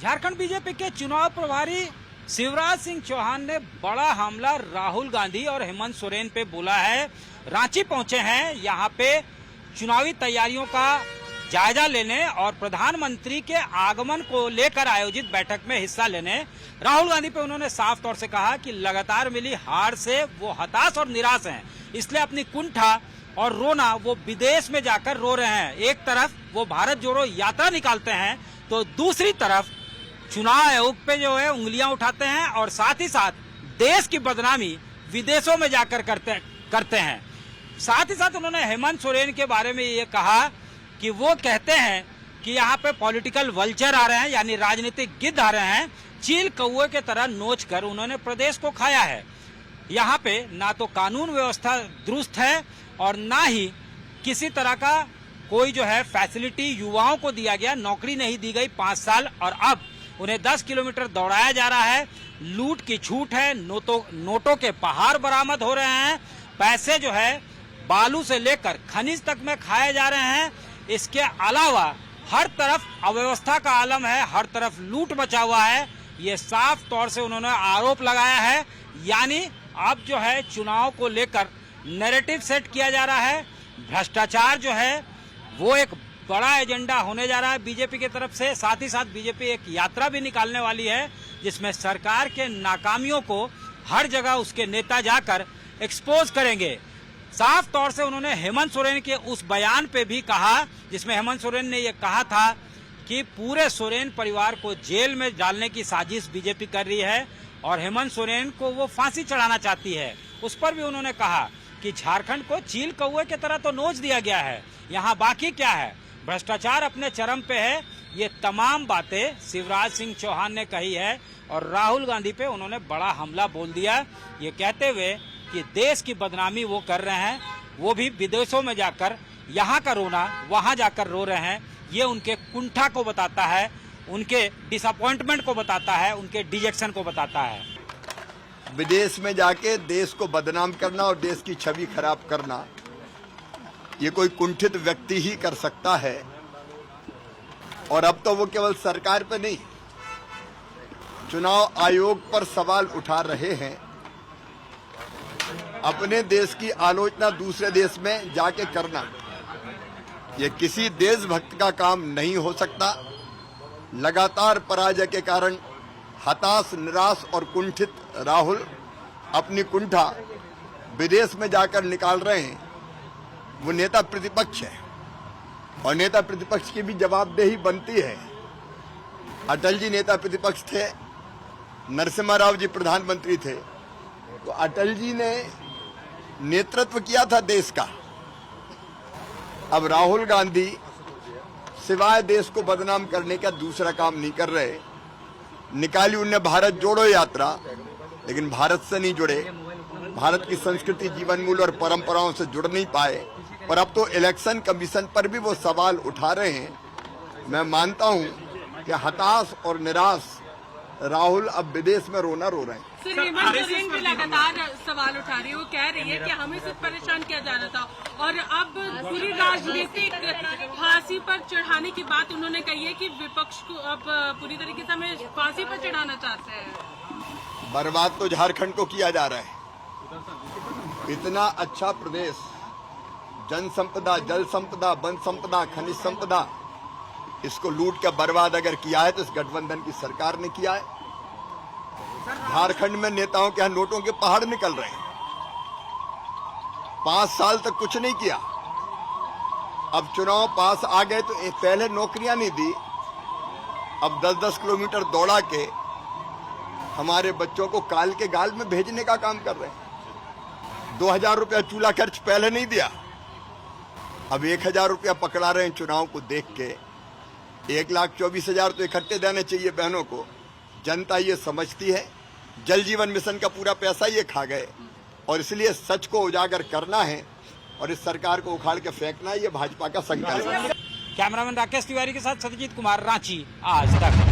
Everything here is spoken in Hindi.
झारखंड बीजेपी के चुनाव प्रभारी शिवराज सिंह चौहान ने बड़ा हमला राहुल गांधी और हेमंत सोरेन पे बोला है। रांची पहुंचे हैं यहाँ पे चुनावी तैयारियों का जायजा लेने और प्रधानमंत्री के आगमन को लेकर आयोजित बैठक में हिस्सा लेने। राहुल गांधी पे उन्होंने साफ तौर से कहा कि लगातार मिली हार से वो हताश और निराश हैं, इसलिए अपनी कुंठा और रोना वो विदेश में जाकर रो रहे हैं। एक तरफ वो भारत जोड़ो यात्रा निकालते हैं तो दूसरी तरफ चुनाव आयोग पे जो है उंगलियां उठाते हैं और साथ ही साथ देश की बदनामी विदेशों में जाकर करते हैं। साथ ही साथ उन्होंने हेमंत सोरेन के बारे में ये कहा कि वो कहते हैं कि यहाँ पे पॉलिटिकल वल्चर आ रहे हैं, यानी राजनीतिक गिद्ध आ रहे हैं, चील कौए के तरह नोच कर उन्होंने प्रदेश को खाया है। यहाँ पे ना तो कानून व्यवस्था दुरुस्त है और ना ही किसी तरह का कोई जो है फैसिलिटी युवाओं को दिया गया, नौकरी नहीं दी गई 5 साल, और अब उन्हें 10 किलोमीटर दौड़ाया जा रहा है। लूट की छूट है, नोटों के पहाड़ बरामद हो रहे हैं, पैसे जो है बालू से लेकर खनिज तक में खाए जा रहे हैं। इसके अलावा हर तरफ अव्यवस्था का आलम है, हर तरफ लूट मचा हुआ है। ये साफ तौर से उन्होंने आरोप लगाया है, यानी अब जो है चुनाव को लेकर नैरेटिव सेट किया जा रहा है। भ्रष्टाचार जो है वो एक बड़ा एजेंडा होने जा रहा है बीजेपी की तरफ से। साथ ही साथ बीजेपी एक यात्रा भी निकालने वाली है जिसमें सरकार के नाकामियों को हर जगह उसके नेता जाकर एक्सपोज करेंगे। साफ तौर से उन्होंने हेमंत सोरेन के उस बयान पे भी कहा जिसमें हेमंत सोरेन ने यह कहा था कि पूरे सोरेन परिवार को जेल में डालने की साजिश बीजेपी कर रही है और हेमंत सोरेन को वो फांसी चढ़ाना चाहती है। उस पर भी उन्होंने कहा कि झारखंड को चील कौए की तरह तो नोच दिया गया है, यहाँ बाकी क्या है, भ्रष्टाचार अपने चरम पे है। ये तमाम बातें शिवराज सिंह चौहान ने कही है और राहुल गांधी पे उन्होंने बड़ा हमला बोल दिया, ये कहते हुए कि देश की बदनामी वो कर रहे हैं, वो भी विदेशों में जाकर यहाँ का रोना वहाँ जाकर रो रहे हैं। ये उनके कुंठा को बताता है, उनके डिसअपॉइंटमेंट को बताता है, उनके डिजेक्शन को बताता है। विदेश में जाके देश को बदनाम करना और देश की छवि खराब करना ये कोई कुंठित व्यक्ति ही कर सकता है। और अब तो वो केवल सरकार पर नहीं, चुनाव आयोग पर सवाल उठा रहे हैं। अपने देश की आलोचना दूसरे देश में जाके करना ये किसी देशभक्त का काम नहीं हो सकता। लगातार पराजय के कारण हताश, निराश और कुंठित राहुल अपनी कुंठा विदेश में जाकर निकाल रहे हैं। वो नेता प्रतिपक्ष है और नेता प्रतिपक्ष की भी जवाबदेही बनती है। अटल जी नेता प्रतिपक्ष थे, नरसिम्हा राव जी प्रधानमंत्री थे, तो अटल जी ने नेतृत्व किया था देश का। अब राहुल गांधी सिवाय देश को बदनाम करने का दूसरा काम नहीं कर रहे। निकाली उनने भारत जोड़ो यात्रा, लेकिन भारत से नहीं जुड़े, भारत की संस्कृति, जीवन मूल्य और परंपराओं से जुड़ नहीं पाए। और अब तो इलेक्शन कमीशन पर भी वो सवाल उठा रहे हैं। मैं मानता हूं कि हताश और निराश राहुल अब विदेश में रोना रो रहे हैं। सर, हेमंत सोरेन भी लगातार सवाल उठा रही है, वो कह रही है कि हमें सिर्फ परेशान किया जा रहा था और अब पूरी राजनीतिक फांसी पर चढ़ाने की बात उन्होंने कही है कि विपक्ष को अब पूरी तरीके से हमें फांसी पर चढ़ाना चाहते हैं। बर्बाद तो झारखंड को किया जा रहा है। इतना अच्छा प्रदेश, जन संपदा, जल संपदा, वन संपदा, खनिज संपदा, इसको लूट के बर्बाद अगर किया है तो इस गठबंधन की सरकार ने किया है। झारखंड में नेताओं के यहाँ नोटों के पहाड़ निकल रहे हैं। 5 साल तक कुछ नहीं किया, अब चुनाव पास आ गए तो पहले नौकरियां नहीं दी, अब 10-10 किलोमीटर दौड़ा के हमारे बच्चों को काल के गाल में भेजने का काम कर रहे हैं। 2000 रुपया चूल्हा खर्च पहले नहीं दिया, अब 1000 रुपया पकड़ा रहे हैं चुनाव को देख के। 1,24,000 तो इकट्ठे देने चाहिए बहनों को। जनता ये समझती है, जल जीवन मिशन का पूरा पैसा ये खा गए और इसलिए सच को उजागर करना है और इस सरकार को उखाड़ के फेंकना है, ये भाजपा का संकल्प है। कैमरामैन राकेश तिवारी के साथ सत्यजीत कुमार, रांची, आज तक।